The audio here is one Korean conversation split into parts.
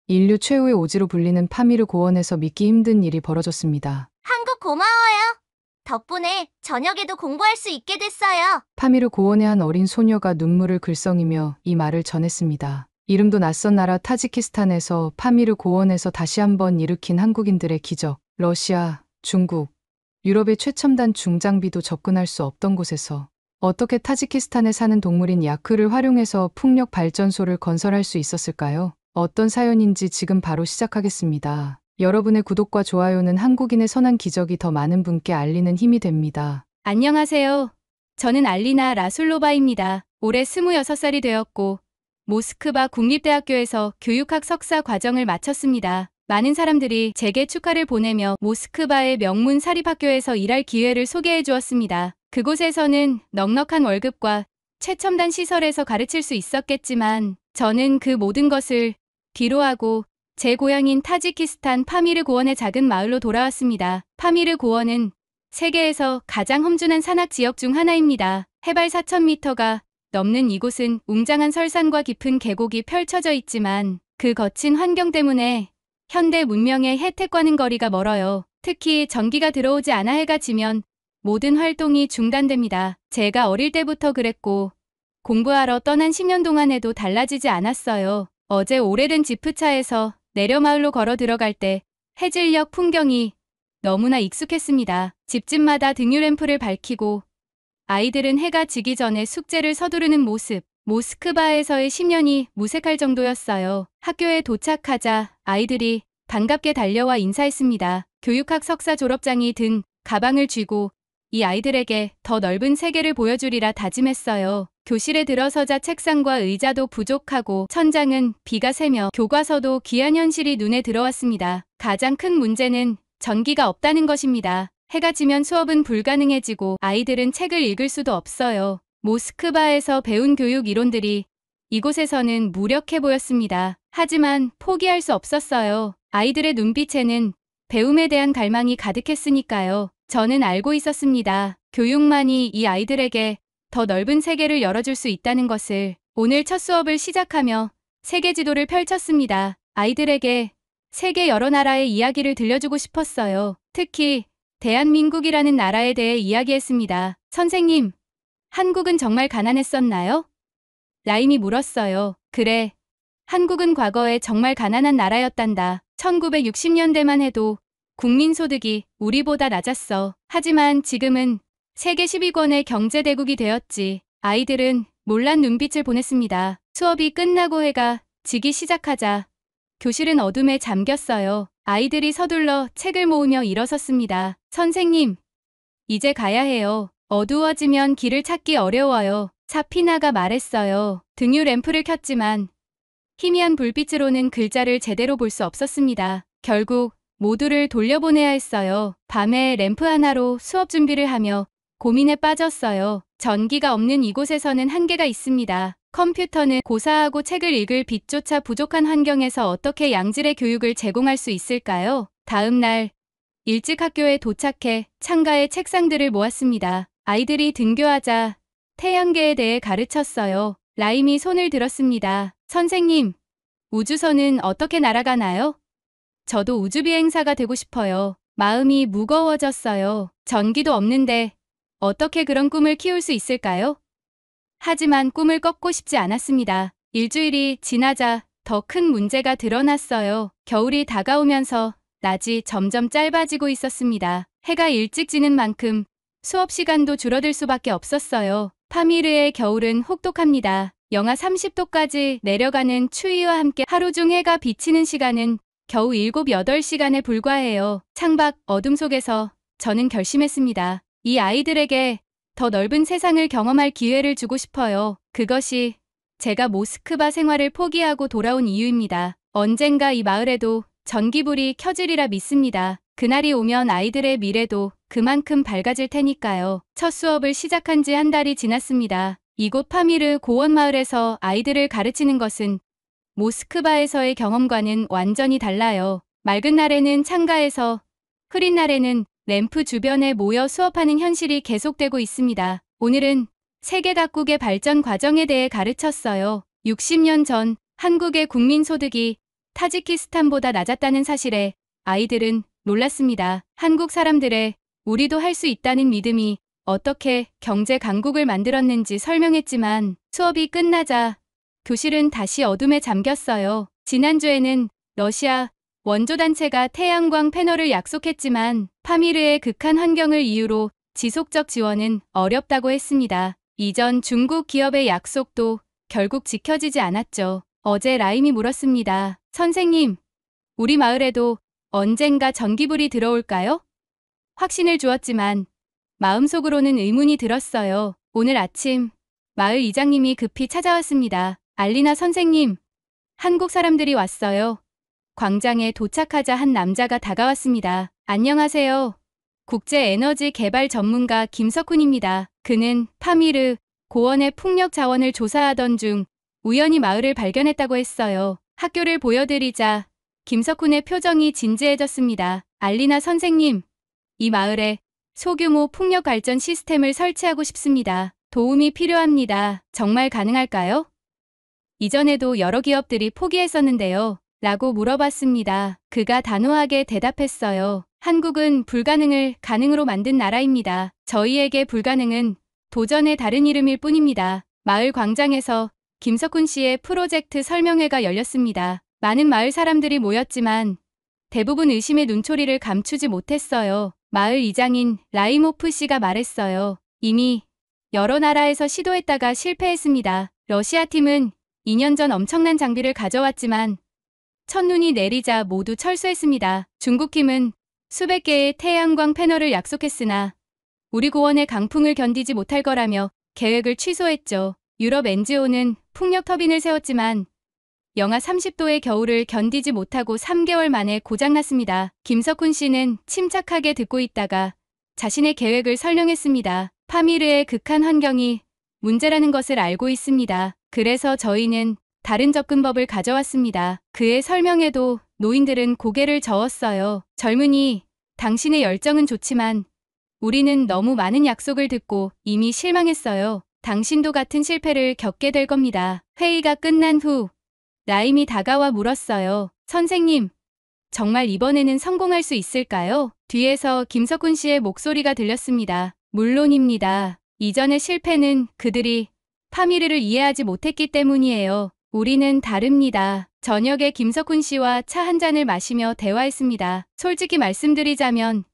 인류 최후의 오지로 불리는 파미르 고원에서 믿기 힘든 일이 벌어졌습니다. 한국 고마워요. 덕분에 저녁에도 공부할 수 있게 됐어요. 파미르 고원의 한 어린 소녀가 눈물을 글썽이며 이 말을 전했습니다. 이름도 낯선 나라 타지키스탄에서 파미르 고원에서 다시 한번 일으킨 한국인들의 기적. 러시아, 중국, 유럽의 최첨단 중장비도 접근할 수 없던 곳에서 어떻게 타지키스탄에 사는 동물인 야크를 활용해서 풍력 발전소를 건설할 수 있었을까요? 어떤 사연인지 지금 바로 시작하겠습니다. 여러분의 구독과 좋아요는 한국인의 선한 기적이 더 많은 분께 알리는 힘이 됩니다. 안녕하세요. 저는 알리나 라술로바입니다. 올해 26살이 되었고 모스크바 국립대학교에서 교육학 석사 과정을 마쳤습니다. 많은 사람들이 제게 축하를 보내며 모스크바의 명문 사립학교에서 일할 기회를 소개해 주었습니다. 그곳에서는 넉넉한 월급과 최첨단 시설에서 가르칠 수 있었겠지만 저는 그 모든 것을 뒤로하고 제 고향인 타지키스탄 파미르 고원의 작은 마을로 돌아왔습니다. 파미르 고원은 세계에서 가장 험준한 산악 지역 중 하나입니다. 해발 4,000m가 넘는 이곳은 웅장한 설산과 깊은 계곡이 펼쳐져 있지만 그 거친 환경 때문에 현대 문명의 혜택과는 거리가 멀어요. 특히 전기가 들어오지 않아 해가 지면 모든 활동이 중단됩니다. 제가 어릴 때부터 그랬고 공부하러 떠난 10년 동안에도 달라지지 않았어요. 어제 오래된 지프차에서 내려 마을로 걸어 들어갈 때 해질녘 풍경이 너무나 익숙했습니다. 집집마다 등유 램프를 밝히고 아이들은 해가 지기 전에 숙제를 서두르는 모습. 모스크바에서의 10년이 무색할 정도였어요. 학교에 도착하자 아이들이 반갑게 달려와 인사했습니다. 교육학 석사 졸업장이 든 가방을 쥐고 이 아이들에게 더 넓은 세계를 보여주리라 다짐했어요. 교실에 들어서자 책상과 의자도 부족하고 천장은 비가 새며 교과서도 귀한 현실이 눈에 들어왔습니다. 가장 큰 문제는 전기가 없다는 것입니다. 해가 지면 수업은 불가능해지고 아이들은 책을 읽을 수도 없어요. 모스크바에서 배운 교육 이론들이 이곳에서는 무력해 보였습니다. 하지만 포기할 수 없었어요. 아이들의 눈빛에는 배움에 대한 갈망이 가득했으니까요. 저는 알고 있었습니다. 교육만이 이 아이들에게 더 넓은 세계를 열어줄 수 있다는 것을. 오늘 첫 수업을 시작하며 세계 지도를 펼쳤습니다. 아이들에게 세계 여러 나라의 이야기를 들려주고 싶었어요. 특히 대한민국이라는 나라에 대해 이야기했습니다. 선생님, 한국은 정말 가난했었나요? 라임이 물었어요. 그래. 한국은 과거에 정말 가난한 나라였단다. 1960년대만 해도 국민소득이 우리보다 낮았어. 하지만 지금은 세계 10위권의 경제대국이 되었지. 아이들은 놀란 눈빛을 보냈습니다. 수업이 끝나고 해가 지기 시작하자 교실은 어둠에 잠겼어요. 아이들이 서둘러 책을 모으며 일어섰습니다. 선생님, 이제 가야 해요. 어두워지면 길을 찾기 어려워요. 사피나가 말했어요. 등유 램프를 켰지만 희미한 불빛으로는 글자를 제대로 볼 수 없었습니다. 결국 모두를 돌려보내야 했어요. 밤에 램프 하나로 수업 준비를 하며 고민에 빠졌어요. 전기가 없는 이곳에서는 한계가 있습니다. 컴퓨터는 고사하고 책을 읽을 빛조차 부족한 환경에서 어떻게 양질의 교육을 제공할 수 있을까요? 다음 날 일찍 학교에 도착해 창가에 책상들을 모았습니다. 아이들이 등교하자 태양계에 대해 가르쳤어요. 라임이 손을 들었습니다. 선생님, 우주선은 어떻게 날아가나요? 저도 우주비행사가 되고 싶어요. 마음이 무거워졌어요. 전기도 없는데 어떻게 그런 꿈을 키울 수 있을까요? 하지만 꿈을 꺾고 싶지 않았습니다. 일주일이 지나자 더 큰 문제가 드러났어요. 겨울이 다가오면서 낮이 점점 짧아지고 있었습니다. 해가 일찍 지는 만큼 수업 시간도 줄어들 수밖에 없었어요. 파미르의 겨울은 혹독합니다. 영하 30도까지 내려가는 추위와 함께 하루 중 해가 비치는 시간은 겨우 7, 8시간에 불과해요. 창밖 어둠 속에서 저는 결심했습니다. 이 아이들에게 더 넓은 세상을 경험할 기회를 주고 싶어요. 그것이 제가 모스크바 생활을 포기하고 돌아온 이유입니다. 언젠가 이 마을에도 전기불이 켜지리라 믿습니다. 그날이 오면 아이들의 미래도 그만큼 밝아질 테니까요. 첫 수업을 시작한 지 한 달이 지났습니다. 이곳 파미르 고원 마을에서 아이들을 가르치는 것은 모스크바에서의 경험과는 완전히 달라요. 맑은 날에는 창가에서, 흐린 날에는 램프 주변에 모여 수업하는 현실이 계속되고 있습니다. 오늘은 세계 각국의 발전 과정에 대해 가르쳤어요. 60년 전 한국의 국민 소득이 타지키스탄보다 낮았다는 사실에 아이들은 놀랐습니다. 한국 사람들의 우리도 할 수 있다는 믿음이 어떻게 경제 강국을 만들었는지 설명했지만 수업이 끝나자 교실은 다시 어둠에 잠겼어요. 지난주에는 러시아 원조단체가 태양광 패널을 약속했지만 파미르의 극한 환경을 이유로 지속적 지원은 어렵다고 했습니다. 이전 중국 기업의 약속도 결국 지켜지지 않았죠. 어제 라임이 물었습니다. 선생님, 우리 마을에도 언젠가 전기불이 들어올까요? 확신을 주었지만 마음속으로는 의문이 들었어요. 오늘 아침 마을 이장님이 급히 찾아왔습니다. 알리나 선생님, 한국 사람들이 왔어요. 광장에 도착하자 한 남자가 다가왔습니다. 안녕하세요. 국제에너지 개발 전문가 김석훈입니다. 그는 파미르 고원의 풍력 자원을 조사하던 중 우연히 마을을 발견했다고 했어요. 학교를 보여드리자 김석훈의 표정이 진지해졌습니다. 알리나 선생님, 이 마을에 소규모 풍력 발전 시스템을 설치하고 싶습니다. 도움이 필요합니다. 정말 가능할까요? 이전에도 여러 기업들이 포기했었는데요. 라고 물어봤습니다. 그가 단호하게 대답했어요. 한국은 불가능을 가능으로 만든 나라입니다. 저희에게 불가능은 도전의 다른 이름일 뿐입니다. 마을 광장에서 김석훈 씨의 프로젝트 설명회가 열렸습니다. 많은 마을 사람들이 모였지만 대부분 의심의 눈초리를 감추지 못했어요. 마을 이장인 라이모프 씨가 말했어요. 이미 여러 나라에서 시도했다가 실패했습니다. 러시아 팀은 2년 전 엄청난 장비를 가져왔지만 첫눈이 내리자 모두 철수했습니다. 중국 팀은 수백 개의 태양광 패널을 약속했으나 우리 고원의 강풍을 견디지 못할 거라며 계획을 취소했죠. 유럽 NGO는 풍력 터빈을 세웠지만 영하 30도의 겨울을 견디지 못하고 3개월 만에 고장났습니다. 김석훈 씨는 침착하게 듣고 있다가 자신의 계획을 설명했습니다. 파미르의 극한 환경이 문제라는 것을 알고 있습니다. 그래서 저희는 다른 접근법을 가져왔습니다. 그의 설명에도 노인들은 고개를 저었어요. 젊은이, 당신의 열정은 좋지만 우리는 너무 많은 약속을 듣고 이미 실망했어요. 당신도 같은 실패를 겪게 될 겁니다. 회의가 끝난 후 라임이 다가와 물었어요. 선생님, 정말 이번에는 성공할 수 있을까요? 뒤에서 김석훈 씨의 목소리가 들렸습니다. 물론입니다. 이전의 실패는 그들이 파미르를 이해하지 못했기 때문이에요. 우리는 다릅니다. 저녁에 김석훈 씨와 차 한 잔을 마시며 대화했습니다. 솔직히 말씀드리자면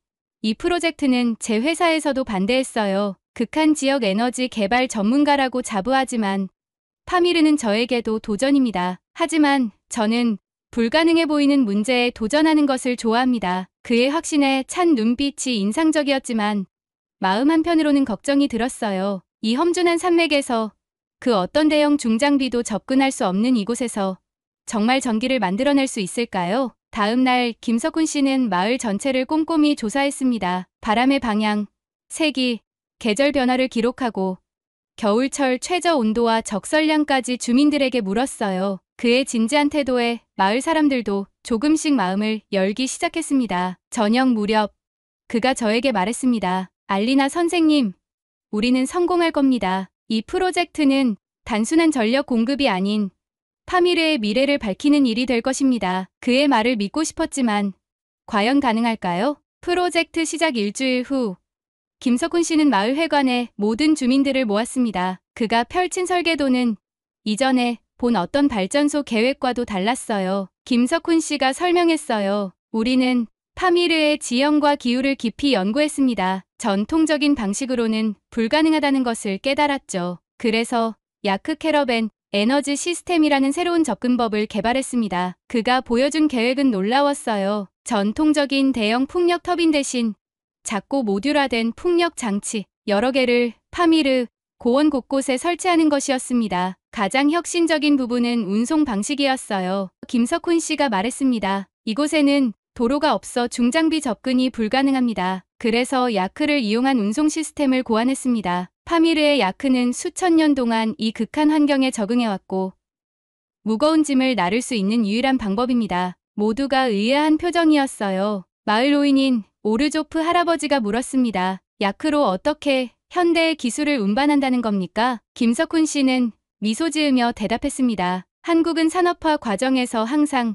이 프로젝트는 제 회사에서도 반대했어요. 극한 지역 에너지 개발 전문가라고 자부하지만 파미르는 저에게도 도전입니다. 하지만 저는 불가능해 보이는 문제에 도전하는 것을 좋아합니다. 그의 확신에 찬 눈빛이 인상적이었지만 마음 한편으로는 걱정이 들었어요. 이 험준한 산맥에서 그 어떤 대형 중장비도 접근할 수 없는 이곳에서 정말 전기를 만들어낼 수 있을까요? 다음 날 김석훈 씨는 마을 전체를 꼼꼼히 조사했습니다. 바람의 방향, 세기, 계절 변화를 기록하고 겨울철 최저 온도와 적설량까지 주민들에게 물었어요. 그의 진지한 태도에 마을 사람들도 조금씩 마음을 열기 시작했습니다. 저녁 무렵 그가 저에게 말했습니다. 알리나 선생님, 우리는 성공할 겁니다. 이 프로젝트는 단순한 전력 공급이 아닌 파미르의 미래를 밝히는 일이 될 것입니다. 그의 말을 믿고 싶었지만 과연 가능할까요? 프로젝트 시작 일주일 후 김석훈 씨는 마을 회관에 모든 주민들을 모았습니다. 그가 펼친 설계도는 이전에 본 어떤 발전소 계획과도 달랐어요. 김석훈 씨가 설명했어요. 우리는 파미르의 지형과 기후를 깊이 연구했습니다. 전통적인 방식으로는 불가능하다는 것을 깨달았죠. 그래서 야크 캐러밴 에너지 시스템이라는 새로운 접근법을 개발했습니다. 그가 보여준 계획은 놀라웠어요. 전통적인 대형 풍력 터빈 대신 작고 모듈화된 풍력 장치 여러 개를 파미르 고원 곳곳에 설치하는 것이었습니다. 가장 혁신적인 부분은 운송 방식이었어요. 김석훈 씨가 말했습니다. 이곳에는 도로가 없어 중장비 접근이 불가능합니다. 그래서 야크를 이용한 운송 시스템을 고안했습니다. 파미르의 야크는 수천 년 동안 이 극한 환경에 적응해왔고 무거운 짐을 나를 수 있는 유일한 방법입니다. 모두가 의아한 표정이었어요. 마을 노인인 오르조프 할아버지가 물었습니다. 야크로 어떻게 현대의 기술을 운반한다는 겁니까? 김석훈 씨는 미소 지으며 대답했습니다. 한국은 산업화 과정에서 항상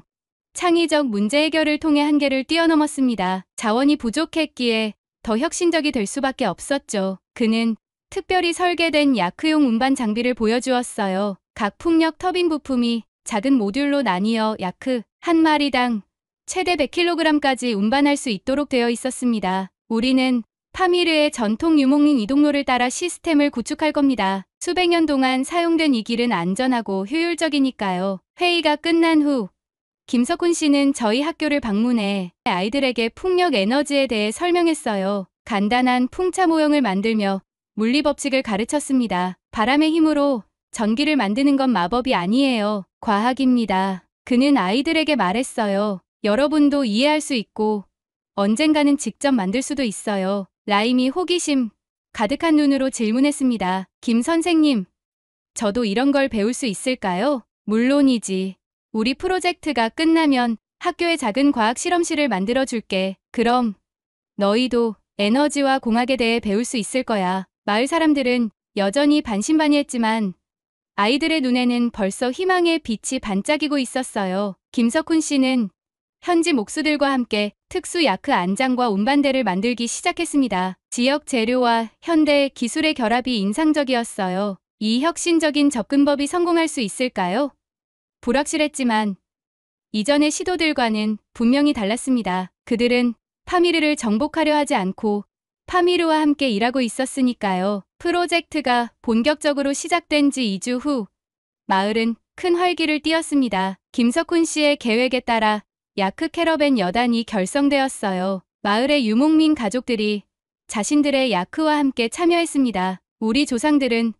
창의적 문제 해결을 통해 한계를 뛰어넘었습니다. 자원이 부족했기에 더 혁신적이 될 수밖에 없었죠. 그는 특별히 설계된 야크용 운반 장비를 보여주었어요. 각 풍력 터빈 부품이 작은 모듈로 나뉘어 야크 한 마리당 최대 100kg까지 운반할 수 있도록 되어 있었습니다. 우리는 파미르의 전통 유목민 이동로를 따라 시스템을 구축할 겁니다. 수백 년 동안 사용된 이 길은 안전하고 효율적이니까요. 회의가 끝난 후 김석훈 씨는 저희 학교를 방문해 아이들에게 풍력 에너지에 대해 설명했어요. 간단한 풍차 모형을 만들며 물리 법칙을 가르쳤습니다. 바람의 힘으로 전기를 만드는 건 마법이 아니에요. 과학입니다. 그는 아이들에게 말했어요. 여러분도 이해할 수 있고 언젠가는 직접 만들 수도 있어요. 라임이 호기심 가득한 눈으로 질문했습니다. 김 선생님, 저도 이런 걸 배울 수 있을까요? 물론이지. 우리 프로젝트가 끝나면 학교에 작은 과학 실험실을 만들어 줄게. 그럼 너희도 에너지와 공학에 대해 배울 수 있을 거야. 마을 사람들은 여전히 반신반의했지만 아이들의 눈에는 벌써 희망의 빛이 반짝이고 있었어요. 김석훈 씨는 현지 목수들과 함께 특수 야크 안장과 운반대를 만들기 시작했습니다. 지역 재료와 현대 기술의 결합이 인상적이었어요. 이 혁신적인 접근법이 성공할 수 있을까요? 불확실했지만 이전의 시도들과는 분명히 달랐습니다. 그들은 파미르를 정복하려 하지 않고 파미르와 함께 일하고 있었으니까요. 프로젝트가 본격적으로 시작된 지 2주 후 마을은 큰 활기를 띠었습니다. 김석훈 씨의 계획에 따라 야크 캐러밴 여단이 결성되었어요. 마을의 유목민 가족들이 자신들의 야크와 함께 참여했습니다. 우리 조상들은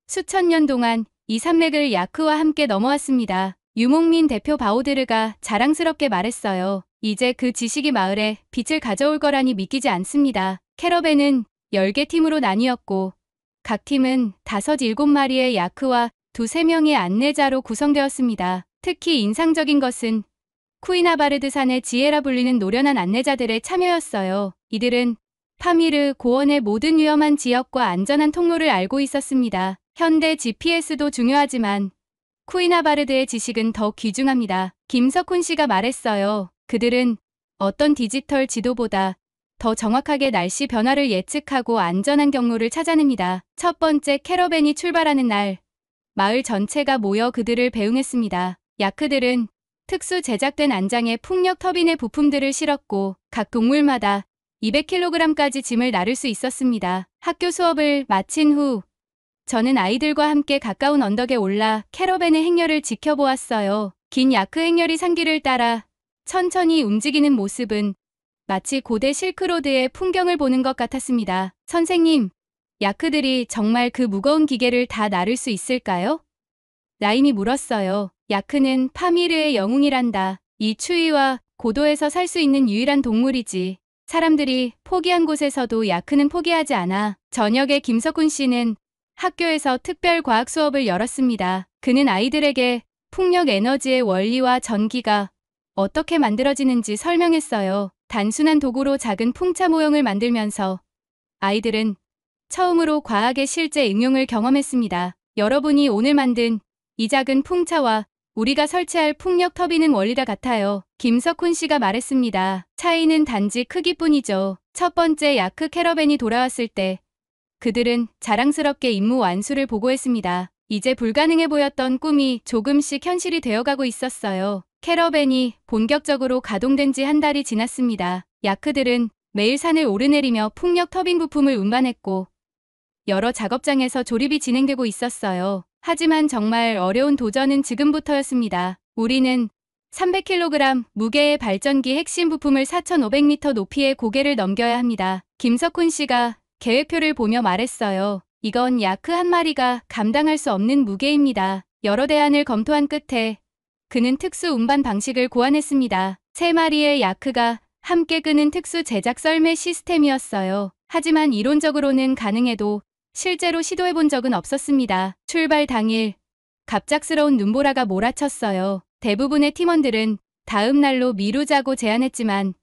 수천 년 동안 이 산맥을 야크와 함께 넘어왔습니다. 유목민 대표 바오드르가 자랑스럽게 말했어요. 이제 그 지식이 마을에 빛을 가져올 거라니 믿기지 않습니다. 캐러밴은 10개 팀으로 나뉘었고 각 팀은 5, 7마리의 야크와 2, 3명의 안내자로 구성되었습니다. 특히 인상적인 것은 쿠이나바르드 산의 지혜라 불리는 노련한 안내자들의 참여였어요. 이들은 파미르 고원의 모든 위험한 지역과 안전한 통로를 알고 있었습니다. 현대 GPS도 중요하지만 쿠이나바르드의 지식은 더 귀중합니다. 김석훈 씨가 말했어요. 그들은 어떤 디지털 지도보다 더 정확하게 날씨 변화를 예측하고 안전한 경로를 찾아냅니다. 첫 번째 캐러밴이 출발하는 날, 마을 전체가 모여 그들을 배웅했습니다. 야크들은 특수 제작된 안장에 풍력 터빈의 부품들을 실었고 각 동물마다 200kg까지 짐을 나를 수 있었습니다. 학교 수업을 마친 후 저는 아이들과 함께 가까운 언덕에 올라 캐러밴의 행렬을 지켜보았어요. 긴 야크 행렬이 산길을 따라 천천히 움직이는 모습은 마치 고대 실크로드의 풍경을 보는 것 같았습니다. 선생님, 야크들이 정말 그 무거운 기계를 다 나를 수 있을까요? 라임이 물었어요. 야크는 파미르의 영웅이란다. 이 추위와 고도에서 살 수 있는 유일한 동물이지. 사람들이 포기한 곳에서도 야크는 포기하지 않아. 저녁에 김석훈 씨는 학교에서 특별 과학 수업을 열었습니다. 그는 아이들에게 풍력 에너지의 원리와 전기가 어떻게 만들어지는지 설명했어요. 단순한 도구로 작은 풍차 모형을 만들면서 아이들은 처음으로 과학의 실제 응용을 경험했습니다. 여러분이 오늘 만든 이 작은 풍차와 우리가 설치할 풍력 터빈은 원리가 같아요. 김석훈 씨가 말했습니다. 차이는 단지 크기뿐이죠. 첫 번째 야크 캐러밴이 돌아왔을 때 그들은 자랑스럽게 임무 완수를 보고했습니다. 이제 불가능해 보였던 꿈이 조금씩 현실이 되어가고 있었어요. 캐러밴이 본격적으로 가동된 지 한 달이 지났습니다. 야크들은 매일 산을 오르내리며 풍력 터빈 부품을 운반했고 여러 작업장에서 조립이 진행되고 있었어요. 하지만 정말 어려운 도전은 지금부터였습니다. 우리는 300kg 무게의 발전기 핵심 부품을 4,500m 높이의 고개를 넘겨야 합니다. 김석훈 씨가 계획표를 보며 말했어요. 이건 야크 한 마리가 감당할 수 없는 무게입니다. 여러 대안을 검토한 끝에 그는 특수 운반 방식을 고안했습니다. 3마리의 야크가 함께 끄는 특수 제작 썰매 시스템이었어요. 하지만 이론적으로는 가능해도 실제로 시도해본 적은 없었습니다. 출발 당일 갑작스러운 눈보라가 몰아쳤어요. 대부분의 팀원들은 다음 날로 미루자고 제안했지만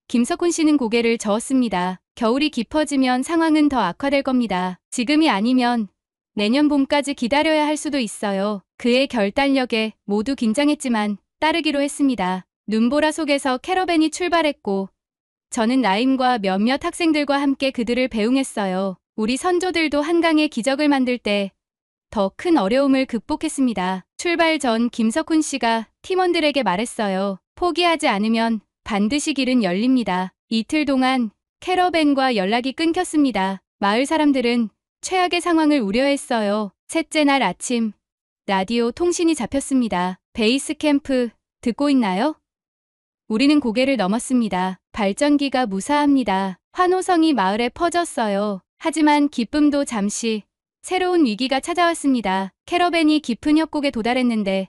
김석훈 씨는 고개를 저었습니다. 겨울이 깊어지면 상황은 더 악화될 겁니다. 지금이 아니면 내년 봄까지 기다려야 할 수도 있어요. 그의 결단력에 모두 긴장했지만 따르기로 했습니다. 눈보라 속에서 캐러밴이 출발했고 저는 라임과 몇몇 학생들과 함께 그들을 배웅했어요. 우리 선조들도 한강의 기적을 만들 때 더 큰 어려움을 극복했습니다. 출발 전 김석훈 씨가 팀원들에게 말했어요. 포기하지 않으면 반드시 길은 열립니다. 이틀 동안 캐러밴과 연락이 끊겼습니다. 마을 사람들은 최악의 상황을 우려했어요. 셋째 날 아침, 라디오 통신이 잡혔습니다. 베이스 캠프, 듣고 있나요? 우리는 고개를 넘었습니다. 발전기가 무사합니다. 환호성이 마을에 퍼졌어요. 하지만 기쁨도 잠시 새로운 위기가 찾아왔습니다. 캐러밴이 깊은 협곡에 도달했는데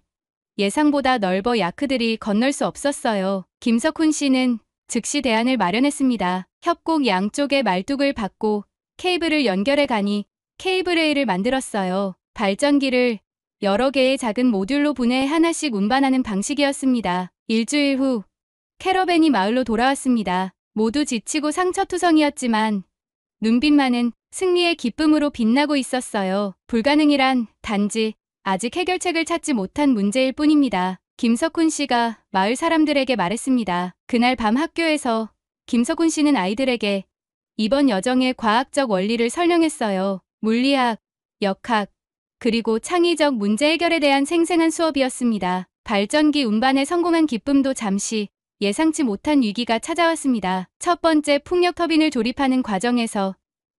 예상보다 넓어 야크들이 건널 수 없었어요. 김석훈 씨는 즉시 대안을 마련했습니다. 협곡 양쪽에 말뚝을 박고 케이블을 연결해 가니 케이블레이를 만들었어요. 발전기를 여러 개의 작은 모듈로 분해 하나씩 운반하는 방식이었습니다. 일주일 후 캐러밴이 마을로 돌아왔습니다. 모두 지치고 상처투성이었지만 눈빛만은 승리의 기쁨으로 빛나고 있었어요. 불가능이란 단지 아직 해결책을 찾지 못한 문제일 뿐입니다. 김석훈 씨가 마을 사람들에게 말했습니다. 그날 밤 학교에서 김석훈 씨는 아이들에게 이번 여정의 과학적 원리를 설명했어요. 물리학, 역학, 그리고 창의적 문제 해결에 대한 생생한 수업이었습니다. 발전기 운반에 성공한 기쁨도 잠시 예상치 못한 위기가 찾아왔습니다. 첫 번째 풍력 터빈을 조립하는 과정에서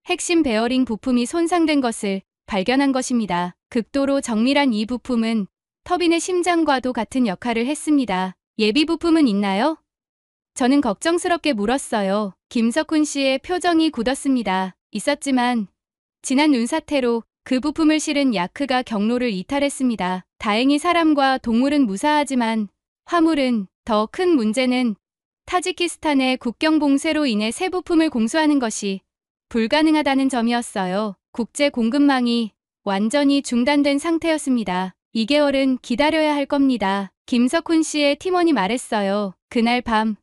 핵심 베어링 부품이 손상된 것을 발견한 것입니다. 극도로 정밀한 이 부품은 터빈의 심장과도 같은 역할을 했습니다. 예비 부품은 있나요? 저는 걱정스럽게 물었어요. 김석훈 씨의 표정이 굳었습니다. 있었지만 지난 눈사태로 그 부품을 실은 야크가 경로를 이탈했습니다. 다행히 사람과 동물은 무사하지만 화물은 더 큰 문제는 타지키스탄의 국경 봉쇄로 인해 새 부품을 공수하는 것이 불가능하다는 점이었어요. 국제 공급망이 완전히 중단된 상태였습니다. 2개월은 기다려야 할 겁니다. 김석훈 씨의 팀원이 말했어요. 그날 밤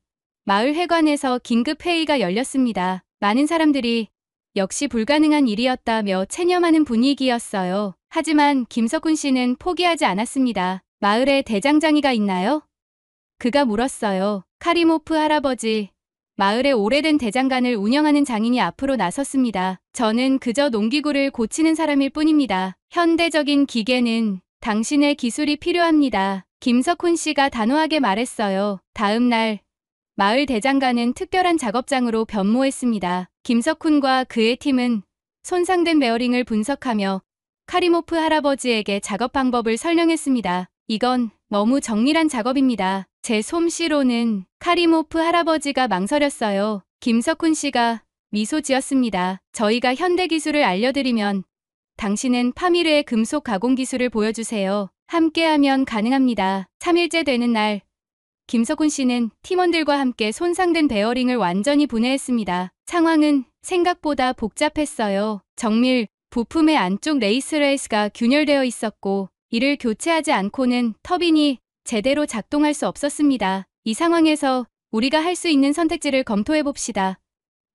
마을 회관에서 긴급 회의가 열렸습니다. 많은 사람들이 역시 불가능한 일이었다며 체념하는 분위기였어요. 하지만 김석훈 씨는 포기하지 않았습니다. 마을에 대장장이가 있나요? 그가 물었어요. 카리모프 할아버지, 마을의 오래된 대장간을 운영하는 장인이 앞으로 나섰습니다. 저는 그저 농기구를 고치는 사람일 뿐입니다. 현대적인 기계는 당신의 기술이 필요합니다. 김석훈 씨가 단호하게 말했어요. 다음 날 마을 대장간은 특별한 작업장으로 변모했습니다. 김석훈과 그의 팀은 손상된 베어링을 분석하며 카리모프 할아버지에게 작업 방법을 설명했습니다. 이건 너무 정밀한 작업입니다. 제 솜씨로는 카리모프 할아버지가 망설였어요. 김석훈 씨가 미소 지었습니다. 저희가 현대 기술을 알려드리면 당신은 파미르의 금속 가공 기술을 보여주세요. 함께하면 가능합니다. 3일째 되는 날 김석훈 씨는 팀원들과 함께 손상된 베어링을 완전히 분해했습니다. 상황은 생각보다 복잡했어요. 정밀 부품의 안쪽 레이스가 균열되어 있었고 이를 교체하지 않고는 터빈이 제대로 작동할 수 없었습니다. 이 상황에서 우리가 할 수 있는 선택지를 검토해봅시다.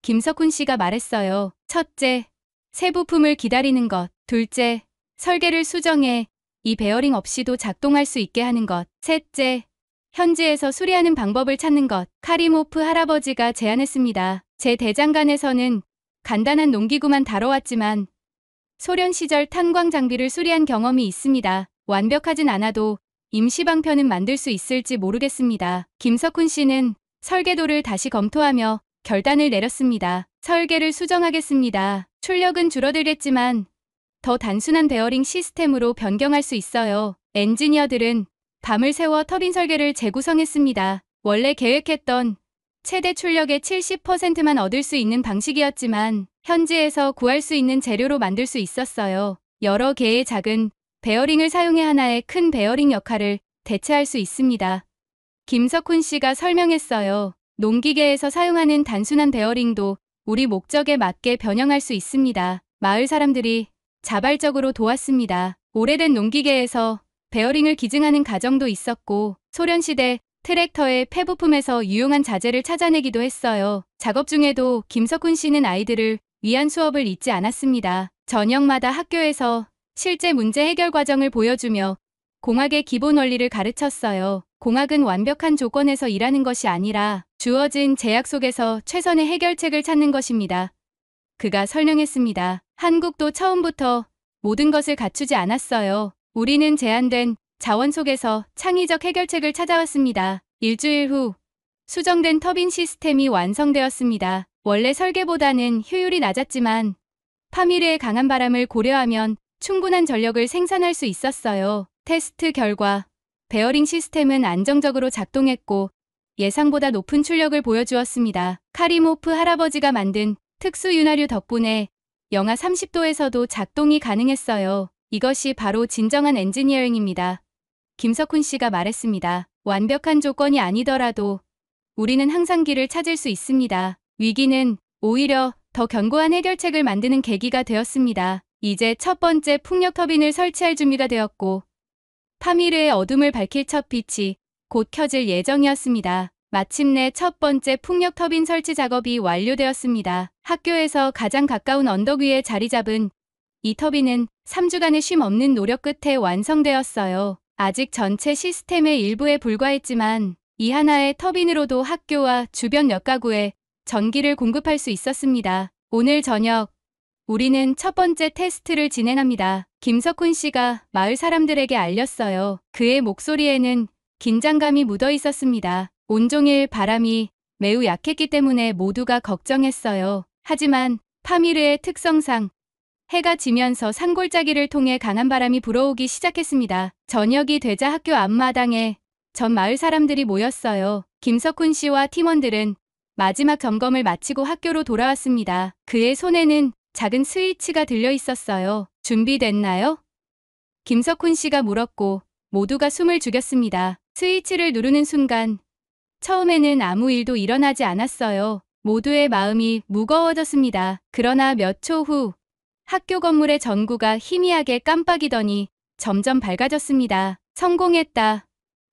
김석훈 씨가 말했어요. 첫째, 새 부품을 기다리는 것. 둘째, 설계를 수정해 이 베어링 없이도 작동할 수 있게 하는 것. 셋째, 현지에서 수리하는 방법을 찾는 것. 카리모프 할아버지가 제안했습니다. 제 대장간에서는 간단한 농기구만 다뤄왔지만 소련 시절 탄광 장비를 수리한 경험이 있습니다. 완벽하진 않아도 임시 방편은 만들 수 있을지 모르겠습니다. 김석훈 씨는 설계도를 다시 검토하며 결단을 내렸습니다. 설계를 수정하겠습니다. 출력은 줄어들겠지만 더 단순한 베어링 시스템으로 변경할 수 있어요. 엔지니어들은 밤을 새워 터빈 설계를 재구성했습니다. 원래 계획했던 최대 출력의 70%만 얻을 수 있는 방식이었지만 현지에서 구할 수 있는 재료로 만들 수 있었어요. 여러 개의 작은 베어링을 사용해 하나의 큰 베어링 역할을 대체할 수 있습니다. 김석훈 씨가 설명했어요. 농기계에서 사용하는 단순한 베어링도 우리 목적에 맞게 변형할 수 있습니다. 마을 사람들이 자발적으로 도왔습니다. 오래된 농기계에서 베어링을 기증하는 가정도 있었고 소련시대 트랙터의 폐부품에서 유용한 자재를 찾아내기도 했어요. 작업 중에도 김석훈 씨는 아이들을 위한 수업을 잊지 않았습니다. 저녁마다 학교에서 실제 문제 해결 과정을 보여주며 공학의 기본 원리를 가르쳤어요. 공학은 완벽한 조건에서 일하는 것이 아니라 주어진 제약 속에서 최선의 해결책을 찾는 것입니다. 그가 설명했습니다. 한국도 처음부터 모든 것을 갖추지 않았어요. 우리는 제한된 자원 속에서 창의적 해결책을 찾아왔습니다. 일주일 후 수정된 터빈 시스템이 완성되었습니다. 원래 설계보다는 효율이 낮았지만 파미르의 강한 바람을 고려하면 충분한 전력을 생산할 수 있었어요. 테스트 결과 베어링 시스템은 안정적으로 작동했고 예상보다 높은 출력을 보여주었습니다. 카리모프 할아버지가 만든 특수 윤활유 덕분에 영하 30도에서도 작동이 가능했어요. 이것이 바로 진정한 엔지니어링입니다. 김석훈 씨가 말했습니다. 완벽한 조건이 아니더라도 우리는 항상 길을 찾을 수 있습니다. 위기는 오히려 더 견고한 해결책을 만드는 계기가 되었습니다. 이제 첫 번째 풍력 터빈을 설치할 준비가 되었고 파미르의 어둠을 밝힐 첫 빛이 곧 켜질 예정이었습니다. 마침내 첫 번째 풍력 터빈 설치 작업이 완료되었습니다. 학교에서 가장 가까운 언덕 위에 자리 잡은 이 터빈은 3주간의 쉼 없는 노력 끝에 완성되었어요. 아직 전체 시스템의 일부에 불과했지만 이 하나의 터빈으로도 학교와 주변 몇 가구에 전기를 공급할 수 있었습니다. 오늘 저녁 우리는 첫 번째 테스트를 진행합니다. 김석훈 씨가 마을 사람들에게 알렸어요. 그의 목소리에는 긴장감이 묻어 있었습니다. 온종일 바람이 매우 약했기 때문에 모두가 걱정했어요. 하지만 파미르의 특성상 해가 지면서 산골짜기를 통해 강한 바람이 불어오기 시작했습니다. 저녁이 되자 학교 앞마당에 전 마을 사람들이 모였어요. 김석훈 씨와 팀원들은 마지막 점검을 마치고 학교로 돌아왔습니다. 그의 손에는 작은 스위치가 들려 있었어요. 준비됐나요? 김석훈 씨가 물었고 모두가 숨을 죽였습니다. 스위치를 누르는 순간 처음에는 아무 일도 일어나지 않았어요. 모두의 마음이 무거워졌습니다. 그러나 몇 초 후 학교 건물의 전구가 희미하게 깜빡이더니 점점 밝아졌습니다. 성공했다.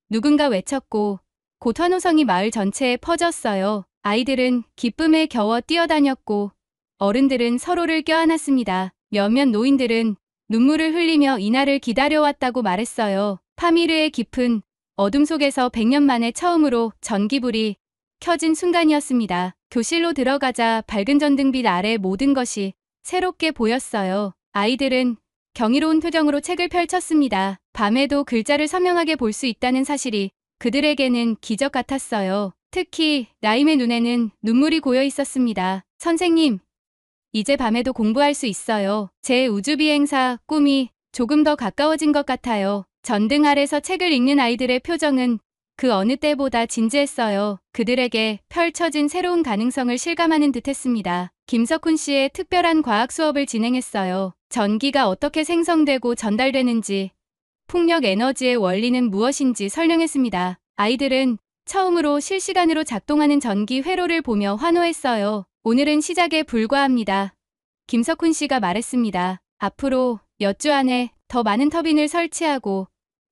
누군가 외쳤고 곧 환호성이 마을 전체에 퍼졌어요. 아이들은 기쁨에 겨워 뛰어다녔고 어른들은 서로를 껴안았습니다. 몇몇 노인들은 눈물을 흘리며 이날을 기다려왔다고 말했어요. 파미르의 깊은 어둠 속에서 100년 만에 처음으로 전기불이 켜진 순간이었습니다. 교실로 들어가자 밝은 전등빛 아래 모든 것이 새롭게 보였어요. 아이들은 경이로운 표정으로 책을 펼쳤습니다. 밤에도 글자를 선명하게 볼 수 있다는 사실이 그들에게는 기적 같았어요. 특히 라임의 눈에는 눈물이 고여 있었습니다. 선생님, 이제 밤에도 공부할 수 있어요. 제 우주비행사 꿈이 조금 더 가까워진 것 같아요. 전등 아래서 책을 읽는 아이들의 표정은 그 어느 때보다 진지했어요. 그들에게 펼쳐진 새로운 가능성을 실감하는 듯했습니다. 김석훈 씨의 특별한 과학 수업을 진행했어요. 전기가 어떻게 생성되고 전달되는지, 풍력 에너지의 원리는 무엇인지 설명했습니다. 아이들은 처음으로 실시간으로 작동하는 전기 회로를 보며 환호했어요. 오늘은 시작에 불과합니다. 김석훈 씨가 말했습니다. 앞으로 몇 주 안에 더 많은 터빈을 설치하고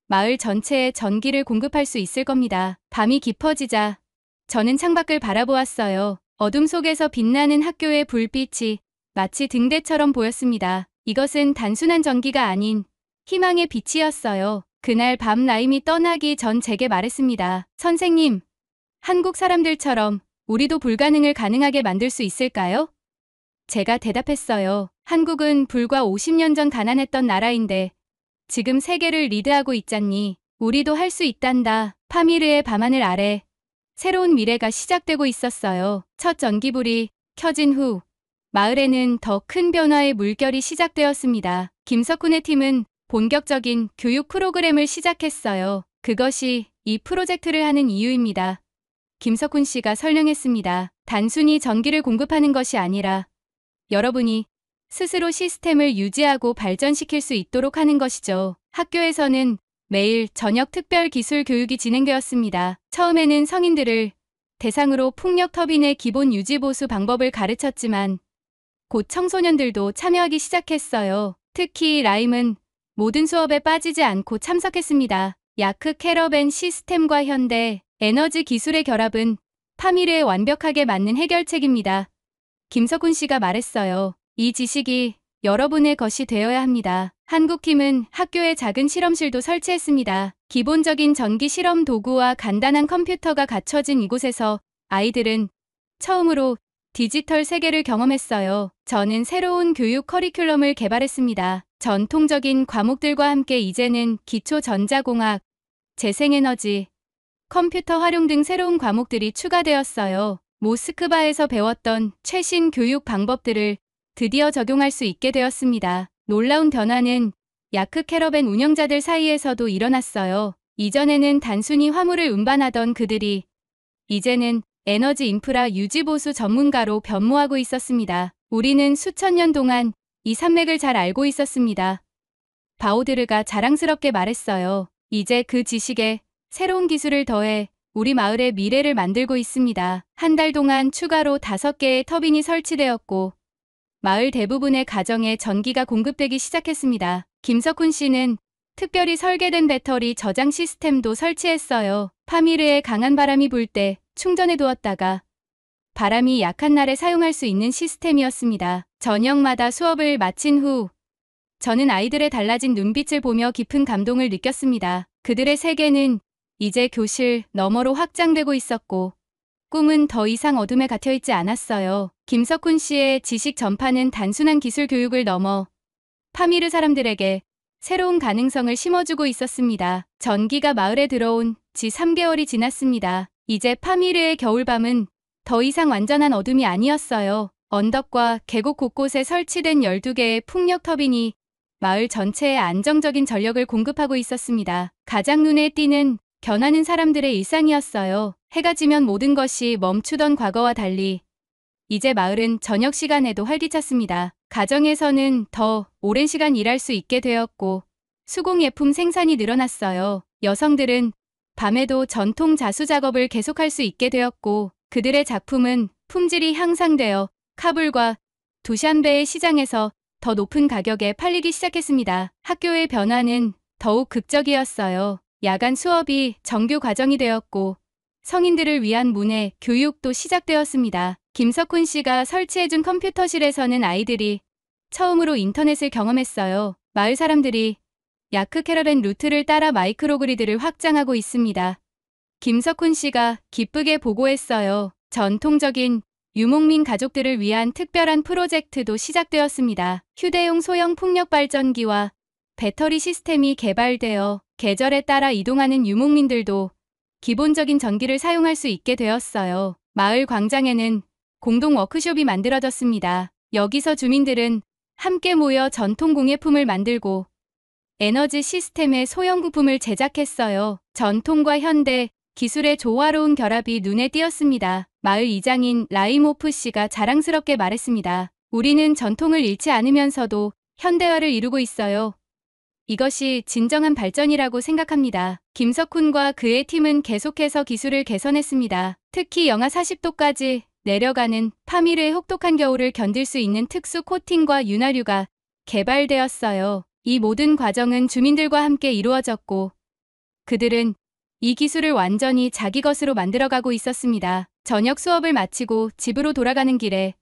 마을 전체에 전기를 공급할 수 있을 겁니다. 밤이 깊어지자 저는 창밖을 바라보았어요. 어둠 속에서 빛나는 학교의 불빛이 마치 등대처럼 보였습니다. 이것은 단순한 전기가 아닌 희망의 빛이었어요. 그날 밤 라임이 떠나기 전 제게 말했습니다. 선생님, 한국 사람들처럼 우리도 불가능을 가능하게 만들 수 있을까요? 제가 대답했어요. 한국은 불과 50년 전 가난했던 나라인데 지금 세계를 리드하고 있잖니. 우리도 할 수 있단다. 파미르의 밤하늘 아래 새로운 미래가 시작되고 있었어요. 첫 전기불이 켜진 후 마을에는 더 큰 변화의 물결이 시작되었습니다. 김석훈의 팀은 본격적인 교육 프로그램을 시작했어요. 그것이 이 프로젝트를 하는 이유입니다. 김석훈 씨가 설명했습니다. 단순히 전기를 공급하는 것이 아니라 여러분이 스스로 시스템을 유지하고 발전시킬 수 있도록 하는 것이죠. 학교에서는 매일 저녁 특별 기술 교육이 진행되었습니다. 처음에는 성인들을 대상으로 풍력 터빈의 기본 유지 보수 방법을 가르쳤지만 곧 청소년들도 참여하기 시작했어요. 특히 라임은 모든 수업에 빠지지 않고 참석했습니다. 야크 캐러밴 시스템과 현대 에너지 기술의 결합은 파미르에 완벽하게 맞는 해결책입니다. 김석훈 씨가 말했어요. 이 지식이 여러분의 것이 되어야 합니다. 한국팀은 학교에 작은 실험실도 설치했습니다. 기본적인 전기 실험 도구와 간단한 컴퓨터가 갖춰진 이곳에서 아이들은 처음으로 디지털 세계를 경험했어요. 저는 새로운 교육 커리큘럼을 개발했습니다. 전통적인 과목들과 함께 이제는 기초 전자공학, 재생에너지, 컴퓨터 활용 등 새로운 과목들이 추가되었어요. 모스크바에서 배웠던 최신 교육 방법들을 드디어 적용할 수 있게 되었습니다. 놀라운 변화는 야크 캐러밴 운영자들 사이에서도 일어났어요. 이전에는 단순히 화물을 운반하던 그들이 이제는 에너지 인프라 유지보수 전문가로 변모하고 있었습니다. 우리는 수천 년 동안 이 산맥을 잘 알고 있었습니다. 바오드르가 자랑스럽게 말했어요. 이제 그 지식에 새로운 기술을 더해 우리 마을의 미래를 만들고 있습니다. 한 달 동안 추가로 5개의 터빈이 설치되었고 마을 대부분의 가정에 전기가 공급되기 시작했습니다. 김석훈 씨는 특별히 설계된 배터리 저장 시스템도 설치했어요. 파미르에 강한 바람이 불 때 충전해 두었다가 바람이 약한 날에 사용할 수 있는 시스템이었습니다. 저녁마다 수업을 마친 후 저는 아이들의 달라진 눈빛을 보며 깊은 감동을 느꼈습니다. 그들의 세계는 이제 교실 너머로 확장되고 있었고 꿈은 더 이상 어둠에 갇혀있지 않았어요. 김석훈 씨의 지식 전파는 단순한 기술 교육을 넘어 파미르 사람들에게 새로운 가능성을 심어주고 있었습니다. 전기가 마을에 들어온 지 3개월이 지났습니다. 이제 파미르의 겨울밤은 더 이상 완전한 어둠이 아니었어요. 언덕과 계곡 곳곳에 설치된 12개의 풍력 터빈이 마을 전체에 안정적인 전력을 공급하고 있었습니다. 가장 눈에 띄는 변화는 사람들의 일상이었어요. 해가 지면 모든 것이 멈추던 과거와 달리 이제 마을은 저녁 시간에도 활기찼습니다. 가정에서는 더 오랜 시간 일할 수 있게 되었고 수공예품 생산이 늘어났어요. 여성들은 밤에도 전통 자수 작업을 계속할 수 있게 되었고 그들의 작품은 품질이 향상되어 카불과 두샨베의 시장에서 더 높은 가격에 팔리기 시작했습니다. 학교의 변화는 더욱 극적이었어요. 야간 수업이 정규 과정이 되었고 성인들을 위한 문해 교육도 시작되었습니다. 김석훈 씨가 설치해준 컴퓨터실에서는 아이들이 처음으로 인터넷을 경험했어요. 마을 사람들이 야크 캐러밴 루트를 따라 마이크로그리드를 확장하고 있습니다. 김석훈 씨가 기쁘게 보고했어요. 전통적인 유목민 가족들을 위한 특별한 프로젝트도 시작되었습니다. 휴대용 소형 풍력 발전기와 배터리 시스템이 개발되어 계절에 따라 이동하는 유목민들도 기본적인 전기를 사용할 수 있게 되었어요. 마을 광장에는 공동 워크숍이 만들어졌습니다. 여기서 주민들은 함께 모여 전통 공예품을 만들고 에너지 시스템의 소형 부품을 제작했어요. 전통과 현대, 기술의 조화로운 결합이 눈에 띄었습니다. 마을 이장인 라이모프 씨가 자랑스럽게 말했습니다. 우리는 전통을 잃지 않으면서도 현대화를 이루고 있어요. 이것이 진정한 발전이라고 생각합니다. 김석훈과 그의 팀은 계속해서 기술을 개선했습니다. 특히 영하 40도까지 내려가는 파미르의 혹독한 겨울을 견딜 수 있는 특수 코팅과 윤활유가 개발되었어요. 이 모든 과정은 주민들과 함께 이루어졌고 그들은 이 기술을 완전히 자기 것으로 만들어가고 있었습니다. 저녁 수업을 마치고 집으로 돌아가는 길에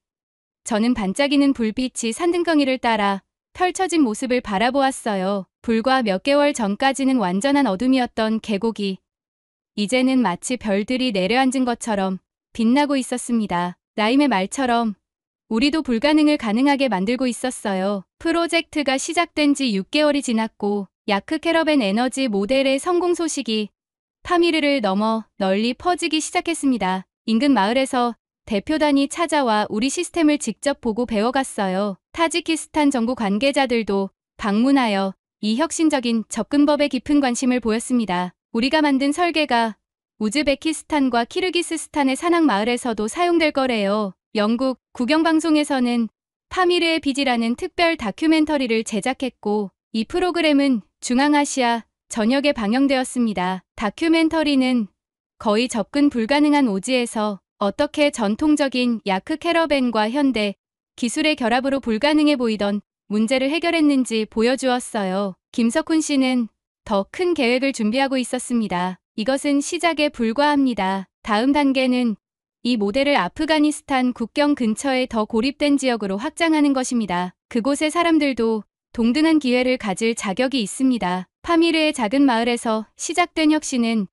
저는 반짝이는 불빛이 산등덩이를 따라 펼쳐진 모습을 바라보았어요. 불과 몇 개월 전까지는 완전한 어둠이었던 계곡이 이제는 마치 별들이 내려앉은 것처럼 빛나고 있었습니다. 라임의 말처럼 우리도 불가능을 가능하게 만들고 있었어요. 프로젝트가 시작된 지 6개월이 지났고 야크 캐러밴 에너지 모델의 성공 소식이 파미르를 넘어 널리 퍼지기 시작했습니다. 인근 마을에서 대표단이 찾아와 우리 시스템을 직접 보고 배워갔어요. 타지키스탄 정부 관계자들도 방문하여 이 혁신적인 접근법에 깊은 관심을 보였습니다. 우리가 만든 설계가 우즈베키스탄과 키르기스스탄의 산악 마을에서도 사용될 거래요. 영국 국영방송에서는 파미르의 빚이라는 특별 다큐멘터리를 제작했고 이 프로그램은 중앙아시아 전역에 방영되었습니다. 다큐멘터리는 거의 접근 불가능한 오지에서 어떻게 전통적인 야크 캐러밴과 현대 기술의 결합으로 불가능해 보이던 문제를 해결했는지 보여주었어요. 김석훈 씨는 더 큰 계획을 준비하고 있었습니다. 이것은 시작에 불과합니다. 다음 단계는 이 모델을 아프가니스탄 국경 근처에 더 고립된 지역으로 확장하는 것입니다. 그곳의 사람들도 동등한 기회를 가질 자격이 있습니다. 파미르의 작은 마을에서 시작된 혁신은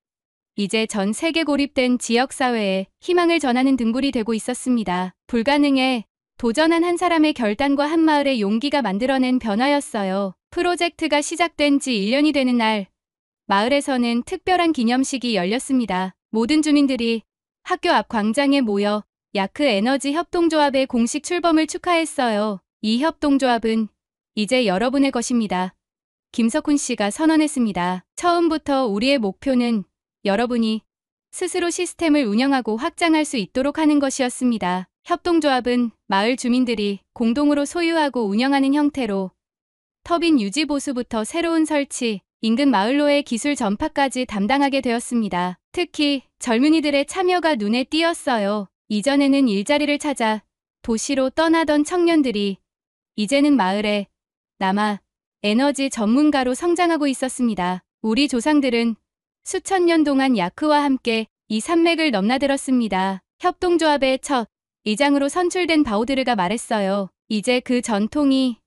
이제 전 세계 고립된 지역사회에 희망을 전하는 등불이 되고 있었습니다. 불가능에 도전한 한 사람의 결단과 한 마을의 용기가 만들어낸 변화였어요. 프로젝트가 시작된 지 1년이 되는 날, 마을에서는 특별한 기념식이 열렸습니다. 모든 주민들이 학교 앞 광장에 모여 야크 에너지 협동조합의 공식 출범을 축하했어요. 이 협동조합은 이제 여러분의 것입니다. 김석훈 씨가 선언했습니다. 처음부터 우리의 목표는 여러분이 스스로 시스템을 운영하고 확장할 수 있도록 하는 것이었습니다. 협동조합은 마을 주민들이 공동으로 소유하고 운영하는 형태로 터빈 유지 보수부터 새로운 설치, 인근 마을로의 기술 전파까지 담당하게 되었습니다. 특히 젊은이들의 참여가 눈에 띄었어요. 이전에는 일자리를 찾아 도시로 떠나던 청년들이 이제는 마을에 남아 에너지 전문가로 성장하고 있었습니다. 우리 조상들은 수천 년 동안 야크와 함께 이 산맥을 넘나들었습니다. 협동조합의 첫 이장으로 선출된 바우드르가 말했어요. 이제 그 전통이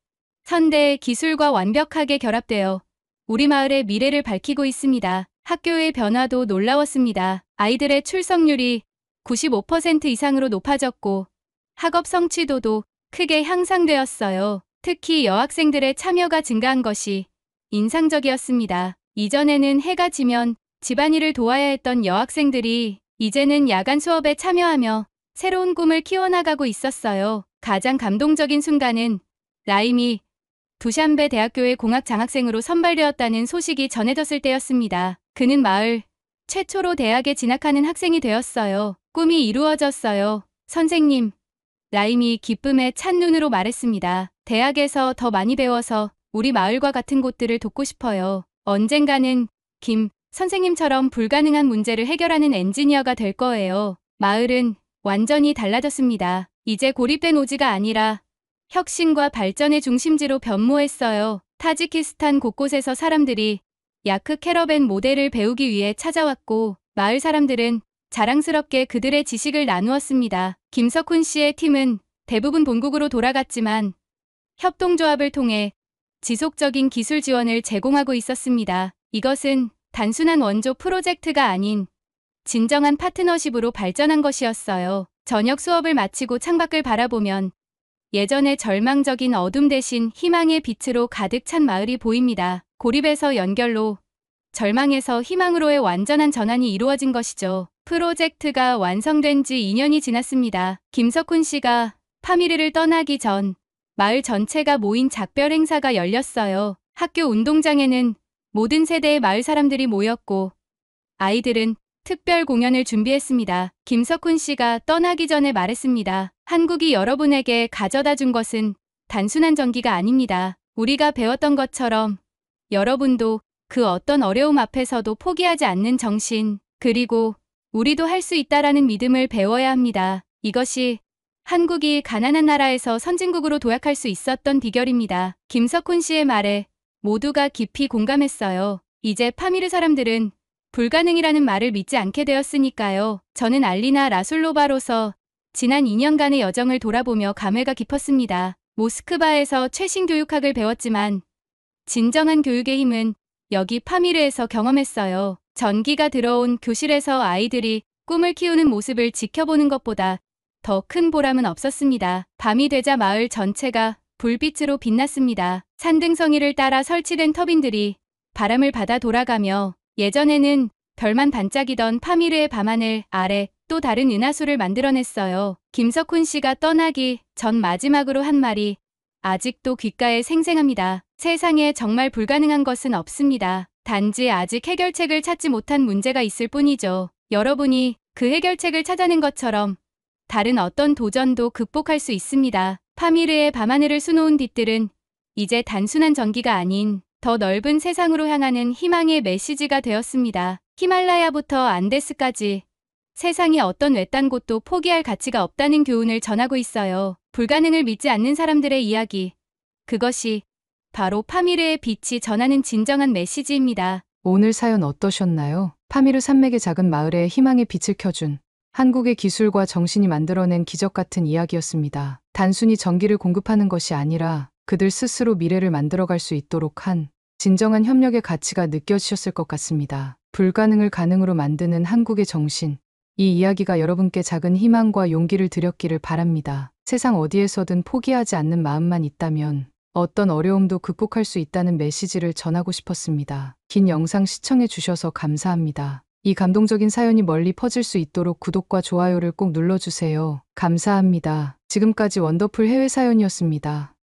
현대의 기술과 완벽하게 결합되어 우리 마을의 미래를 밝히고 있습니다. 학교의 변화도 놀라웠습니다. 아이들의 출석률이 95% 이상으로 높아졌고 학업 성취도도 크게 향상되었어요. 특히 여학생들의 참여가 증가한 것이 인상적이었습니다. 이전에는 해가 지면 집안일을 도와야 했던 여학생들이 이제는 야간 수업에 참여하며 새로운 꿈을 키워나가고 있었어요. 가장 감동적인 순간은 라임이 두샨베 대학교의 공학 장학생으로 선발되었다는 소식이 전해졌을 때였습니다. 그는 마을 최초로 대학에 진학하는 학생이 되었어요. 꿈이 이루어졌어요. 선생님, 라임이 기쁨에 찬 눈으로 말했습니다. 대학에서 더 많이 배워서 우리 마을과 같은 곳들을 돕고 싶어요. 언젠가는 김 선생님처럼 불가능한 문제를 해결하는 엔지니어가 될 거예요. 마을은 완전히 달라졌습니다. 이제 고립된 오지가 아니라 혁신과 발전의 중심지로 변모했어요. 타지키스탄 곳곳에서 사람들이 야크 캐러밴 모델을 배우기 위해 찾아왔고 마을 사람들은 자랑스럽게 그들의 지식을 나누었습니다. 김석훈 씨의 팀은 대부분 본국으로 돌아갔지만 협동조합을 통해 지속적인 기술 지원을 제공하고 있었습니다. 이것은 단순한 원조 프로젝트가 아닌 진정한 파트너십으로 발전한 것이었어요. 저녁 수업을 마치고 창밖을 바라보면 예전의 절망적인 어둠 대신 희망의 빛으로 가득 찬 마을이 보입니다. 고립에서 연결로, 절망에서 희망으로의 완전한 전환이 이루어진 것이죠. 프로젝트가 완성된 지 2년이 지났습니다. 김석훈 씨가 파미르를 떠나기 전 마을 전체가 모인 작별 행사가 열렸어요. 학교 운동장에는 모든 세대의 마을 사람들이 모였고 아이들은 특별 공연을 준비했습니다. 김석훈 씨가 떠나기 전에 말했습니다. 한국이 여러분에게 가져다 준 것은 단순한 전기가 아닙니다. 우리가 배웠던 것처럼 여러분도 그 어떤 어려움 앞에서도 포기하지 않는 정신, 그리고 우리도 할 수 있다라는 믿음을 배워야 합니다. 이것이 한국이 가난한 나라에서 선진국으로 도약할 수 있었던 비결입니다. 김석훈 씨의 말에 모두가 깊이 공감했어요. 이제 파미르 사람들은 불가능이라는 말을 믿지 않게 되었으니까요. 저는 알리나 라술로바로서 지난 2년간의 여정을 돌아보며 감회가 깊었습니다. 모스크바에서 최신 교육학을 배웠지만 진정한 교육의 힘은 여기 파미르에서 경험했어요. 전기가 들어온 교실에서 아이들이 꿈을 키우는 모습을 지켜보는 것보다 더 큰 보람은 없었습니다. 밤이 되자 마을 전체가 불빛으로 빛났습니다. 산등성이를 따라 설치된 터빈들이 바람을 받아 돌아가며 예전에는 별만 반짝이던 파미르의 밤하늘 아래 또 다른 은하수를 만들어냈어요. 김석훈 씨가 떠나기 전 마지막으로 한 말이 아직도 귓가에 생생합니다. 세상에 정말 불가능한 것은 없습니다. 단지 아직 해결책을 찾지 못한 문제가 있을 뿐이죠. 여러분이 그 해결책을 찾아낸 것처럼 다른 어떤 도전도 극복할 수 있습니다. 파미르의 밤하늘을 수놓은 빛들은 이제 단순한 전기가 아닌 더 넓은 세상으로 향하는 희망의 메시지가 되었습니다. 히말라야부터 안데스까지 세상이 어떤 외딴 곳도 포기할 가치가 없다는 교훈을 전하고 있어요. 불가능을 믿지 않는 사람들의 이야기. 그것이 바로 파미르의 빛이 전하는 진정한 메시지입니다. 오늘 사연 어떠셨나요? 파미르 산맥의 작은 마을에 희망의 빛을 켜준 한국의 기술과 정신이 만들어낸 기적 같은 이야기였습니다. 단순히 전기를 공급하는 것이 아니라 그들 스스로 미래를 만들어갈 수 있도록 한 진정한 협력의 가치가 느껴지셨을 것 같습니다. 불가능을 가능으로 만드는 한국의 정신. 이 이야기가 여러분께 작은 희망과 용기를 드렸기를 바랍니다. 세상 어디에서든 포기하지 않는 마음만 있다면 어떤 어려움도 극복할 수 있다는 메시지를 전하고 싶었습니다. 긴 영상 시청해 주셔서 감사합니다. 이 감동적인 사연이 멀리 퍼질 수 있도록 구독과 좋아요를 꼭 눌러주세요. 감사합니다. 지금까지 원더풀 해외 사연이었습니다.